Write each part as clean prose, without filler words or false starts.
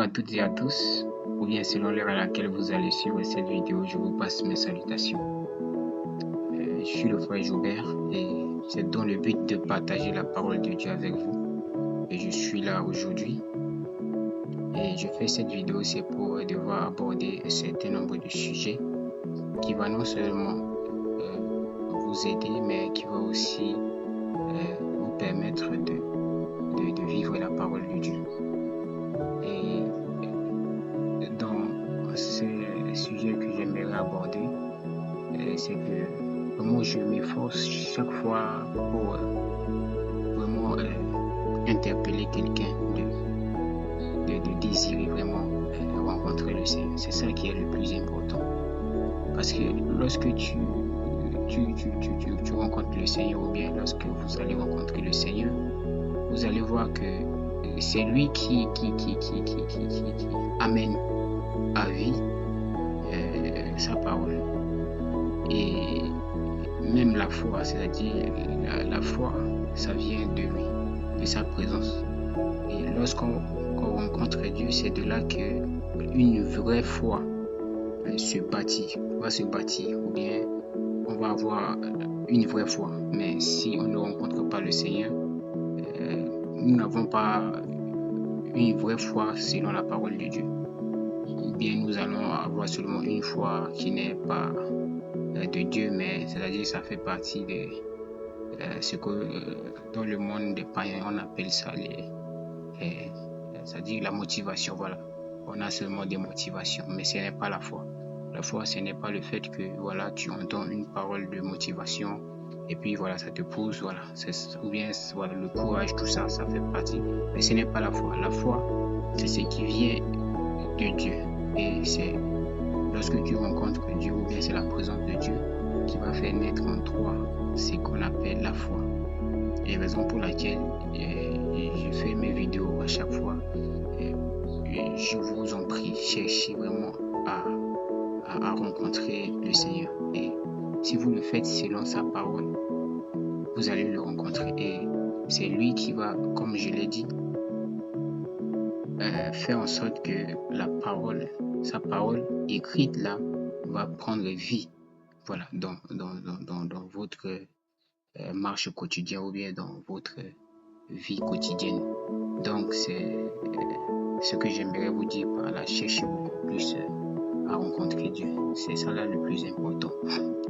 à toutes et à tous, ou bien selon l'heure à laquelle vous allez suivre cette vidéo, je vous passe mes salutations. Je suis le frère Joubert et c'est dans le but de partager la parole de Dieu avec vous. Et je suis là aujourd'hui. Et je fais cette vidéo, c'est pour devoir aborder un certain nombre de sujets qui va non seulement vous aider, mais qui va aussi vous permettre de vivre la parole de Dieu. Et dans ce sujet que j'aimerais aborder, c'est que vraiment je m'efforce chaque fois pour vraiment interpeller quelqu'un de désirer vraiment rencontrer le Seigneur. C'est ça qui est le plus important. Parce que lorsque tu rencontres le Seigneur, ou bien lorsque vous allez rencontrer le Seigneur, vous allez voir que c'est lui qui amène à vie sa parole. Et même la foi, c'est-à-dire la foi, ça vient de lui, de sa présence. Et lorsqu'on rencontre Dieu, c'est de là que une vraie foi va se bâtir, ou bien on va avoir une vraie foi. Mais si on ne rencontre pas le Seigneur, nous n'avons pas une vraie foi selon la parole de Dieu. Ou bien nous allons avoir seulement une foi qui n'est pas de Dieu, mais c'est-à-dire ça fait partie de ce que dans le monde des païens on appelle ça c'est-à-dire la motivation. Voilà, on a seulement des motivations, mais ce n'est pas la foi. La foi, ce n'est pas le fait que voilà tu entends une parole de motivation et puis voilà ça te pousse, voilà, ou bien voilà le courage, tout ça, ça fait partie, mais ce n'est pas la foi. La foi, c'est ce qui vient de Dieu, et c'est lorsque tu rencontres Dieu, ou bien c'est la présence de Dieu qui va faire naître en toi ce qu'on appelle la foi. Et la raison pour laquelle je fais mes vidéos à chaque fois, je vous en prie, cherchez vraiment à rencontrer le Seigneur. Et si vous le faites selon sa parole, vous allez le rencontrer. Et c'est lui qui va, comme je l'ai dit, faire en sorte que sa parole écrite là, va prendre vie. Voilà, dans votre marche quotidienne, ou bien dans votre vie quotidienne. Donc c'est ce que j'aimerais vous dire par là. Cherchez beaucoup plus à rencontrer Dieu. C'est ça là le plus important.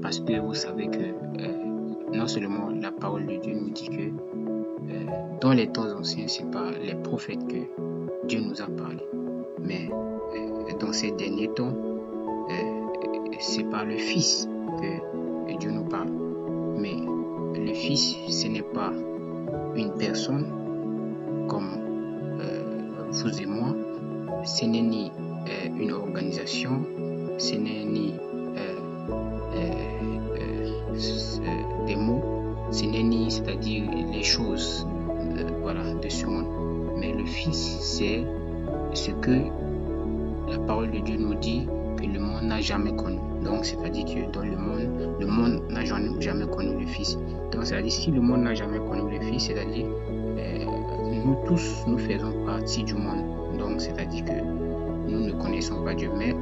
Parce que vous savez que non seulement la parole de Dieu nous dit que dans les temps anciens, c'est par les prophètes que Dieu nous a parlé. Mais dans ces derniers temps, c'est par le Fils que Dieu nous parle. Mais le Fils, ce n'est pas une personne comme vous et moi. Ce n'est ni une organisation, ce n'est ni des mots, ce n'est ni, c'est-à-dire les choses voilà, de ce monde. Mais le Fils, c'est ce que la parole de Dieu nous dit que le monde n'a jamais connu. Donc, c'est-à-dire que dans le monde n'a jamais connu le Fils. Donc, c'est-à-dire si le monde n'a jamais connu le Fils, c'est-à-dire nous tous, nous faisons partie du monde. Donc, c'est-à-dire que nous ne connaissons pas Dieu. Mais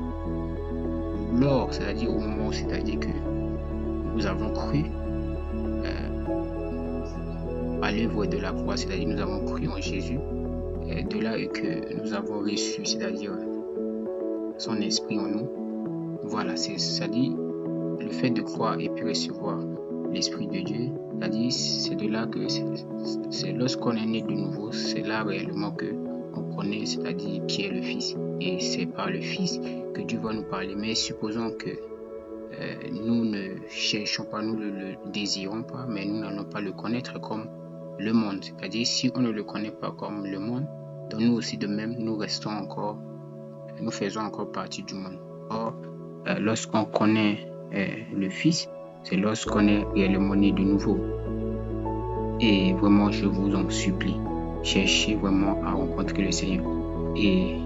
lors, c'est-à-dire au moment, c'est-à-dire que nous avons cru à l'œuvre de la croix, c'est-à-dire nous avons cru en Jésus, de là que nous avons reçu, c'est-à-dire son esprit en nous. Voilà, c'est-à-dire le fait de croire et puis recevoir l'esprit de Dieu, c'est-à-dire c'est de là que c'est lorsqu'on est né de nouveau, c'est là réellement que on connaît, c'est-à-dire qui est le Fils, et c'est par le Fils que Dieu va nous parler. Mais supposons que nous ne cherchons pas, nous ne le désirons pas, mais nous n'allons pas le connaître comme le monde. C'est-à-dire si on ne le connaît pas comme le monde, donc nous aussi de même, nous faisons encore partie du monde. Or, lorsqu'on connaît le Fils, c'est lorsqu'on est réellement né de nouveau. Et vraiment, je vous en supplie, cherchez vraiment à rencontrer le Seigneur. Et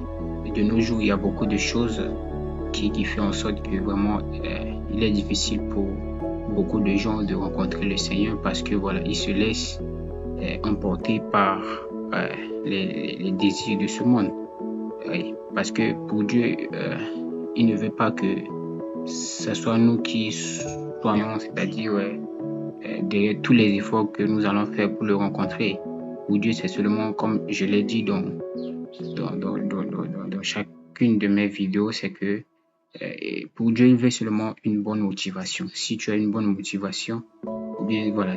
de nos jours, il y a beaucoup de choses qui font en sorte que vraiment, il est difficile pour beaucoup de gens de rencontrer le Seigneur, parce que voilà, ils se laissent emporter par les désirs de ce monde. Oui, parce que pour Dieu, il ne veut pas que ce soit nous qui soyons, c'est-à-dire derrière tous les efforts que nous allons faire pour le rencontrer. Pour Dieu, c'est seulement, comme je l'ai dit dans chacune de mes vidéos, c'est que pour Dieu, il veut seulement une bonne motivation. Si tu as une bonne motivation, ou bien voilà,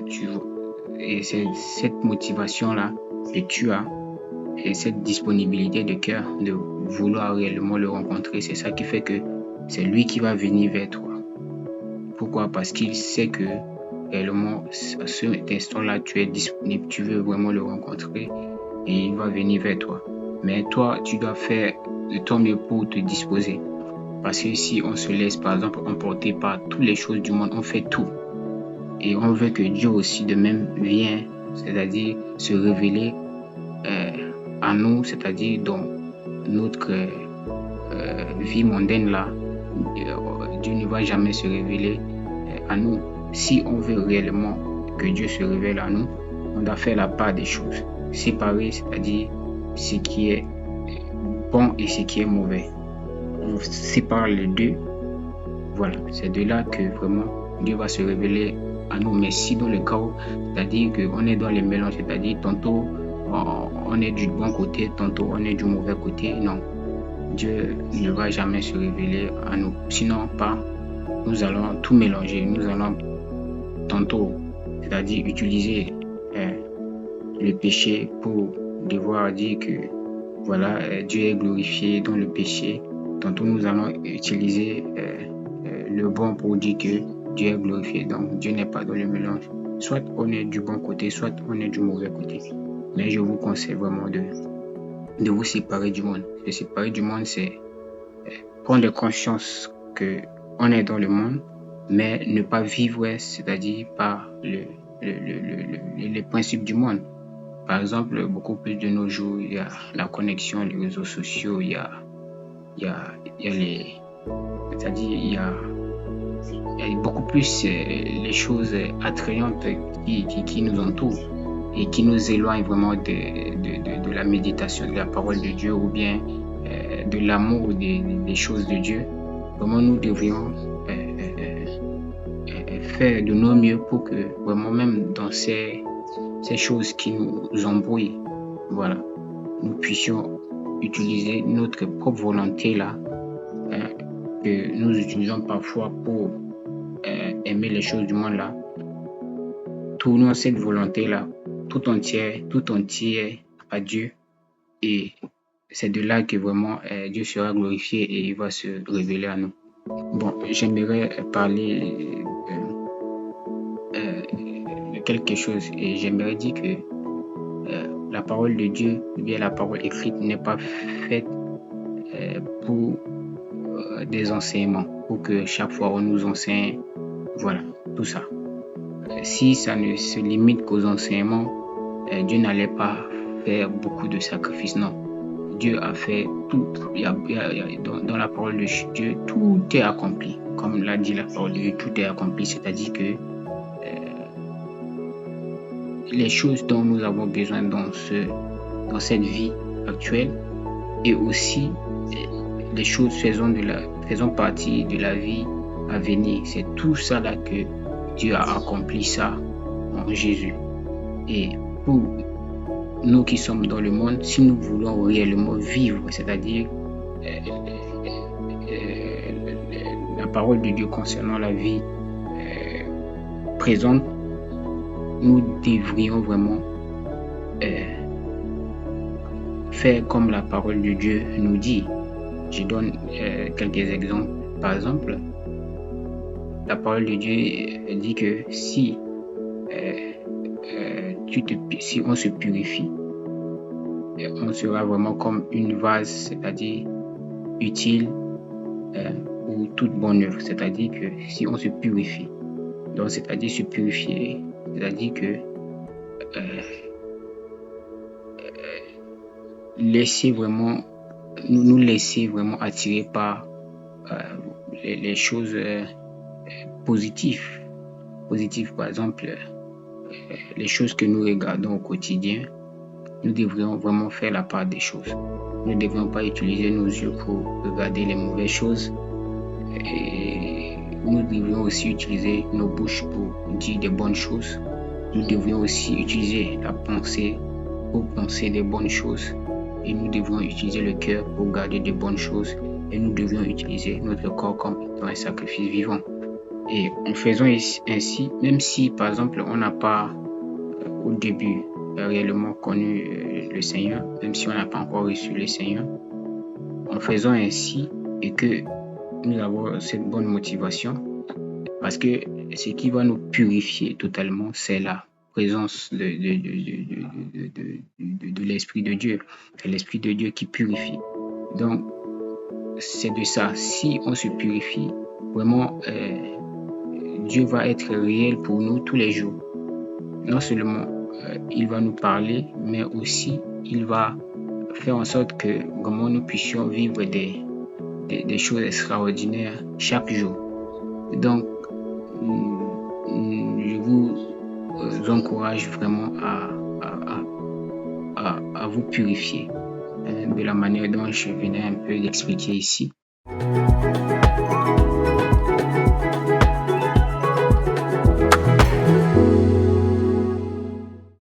et c'est cette motivation-là que tu as, et cette disponibilité de cœur de vouloir réellement le rencontrer, c'est ça qui fait que c'est lui qui va venir vers toi. Pourquoi? Parce qu'il sait que réellement, à cet instant-là, tu es disponible, tu veux vraiment le rencontrer et il va venir vers toi. Mais toi, tu dois faire de ton mieux pour te disposer. Parce que si on se laisse, par exemple, emporter par toutes les choses du monde, on fait tout. Et on veut que Dieu aussi de même vienne, c'est-à-dire se révéler à nous, c'est-à-dire dans notre vie mondaine là. Dieu ne va jamais se révéler à nous. Si on veut réellement que Dieu se révèle à nous, on doit faire la part des choses. Séparer, c'est-à-dire ce qui est bon et ce qui est mauvais. On sépare les deux. Voilà, c'est de là que vraiment Dieu va se révéler à nous. Mais si dans le cas où, c'est-à-dire qu'on est dans les mélanges, c'est-à-dire tantôt on est du bon côté, tantôt on est du mauvais côté, non. Dieu ne va jamais se révéler à nous. Sinon, nous allons tout mélanger. Nous allons tantôt, c'est-à-dire utiliser le péché pour devoir dire que voilà, Dieu est glorifié dans le péché. Tantôt, nous allons utiliser le bon pour dire que Dieu est glorifié. Donc, Dieu n'est pas dans le mélange. Soit on est du bon côté, soit on est du mauvais côté. Mais je vous conseille vraiment de vous séparer du monde. Se séparer du monde, c'est prendre conscience qu'on est dans le monde, mais ne pas vivre, c'est-à-dire par les principes du monde. Par exemple, beaucoup plus de nos jours, il y a la connexion, les réseaux sociaux, il y a les... C'est-à-dire, il y a beaucoup plus les choses attrayantes qui nous entourent et qui nous éloignent vraiment de la méditation, de la parole de Dieu ou bien de l'amour des choses de Dieu. Vraiment, nous devrions faire de nos mieux pour que vraiment même dans ces choses qui nous embrouillent, voilà, nous puissions utiliser notre propre volonté là, que nous utilisons parfois pour aimer les choses du monde là. Tournons cette volonté là tout entière à Dieu, et c'est de là que vraiment Dieu sera glorifié et il va se révéler à nous. Bon, j'aimerais parler de quelque chose, et j'aimerais dire que la parole de Dieu, ou bien la parole écrite, n'est pas faite pour des enseignements, pour que chaque fois on nous enseigne, voilà, tout ça. Si ça ne se limite qu'aux enseignements, Dieu n'allait pas faire beaucoup de sacrifices, non. Dieu a fait tout. Dans la parole de Dieu, tout est accompli. Comme l'a dit la parole de Dieu, tout est accompli. C'est-à-dire que les choses dont nous avons besoin dans cette vie actuelle, et aussi les choses faisant partie de la vie à venir. C'est tout ça là que Dieu a accompli ça en Jésus. Et pour nous qui sommes dans le monde, si nous voulons réellement vivre, c'est-à-dire la parole de Dieu concernant la vie présente, nous devrions vraiment faire comme la parole de Dieu nous dit. Je donne quelques exemples. Par exemple, la parole de Dieu dit que si on se purifie, on sera vraiment comme une vase, c'est-à-dire utile pour toute bonne œuvre. C'est-à-dire que si on se purifie, donc c'est-à-dire se purifier, c'est-à-dire que nous laisser vraiment attirer par les choses positives. Par exemple, les choses que nous regardons au quotidien, nous devrions vraiment faire la part des choses. Nous ne devrions pas utiliser nos yeux pour regarder les mauvaises choses. Et nous devrions aussi utiliser nos bouches pour dire des bonnes choses. Nous devrions aussi utiliser la pensée pour penser des bonnes choses. Et nous devrions utiliser le cœur pour garder de bonnes choses. Et nous devrions utiliser notre corps comme étant un sacrifice vivant. Et en faisant ainsi, même si par exemple on n'a pas au début réellement connu le Seigneur, même si on n'a pas encore reçu le Seigneur, en faisant ainsi et que nous avons cette bonne motivation, parce que ce qui va nous purifier totalement, c'est la présence de l'Esprit de Dieu. C'est l'Esprit de Dieu qui purifie. Donc, c'est de ça. Si on se purifie, vraiment, Dieu va être réel pour nous tous les jours. Non seulement il va nous parler, mais aussi il va faire en sorte que vraiment nous puissions vivre des choses extraordinaires chaque jour. Donc, je vous encourage vraiment à vous purifier de la manière dont je venais un peu d'expliquer ici.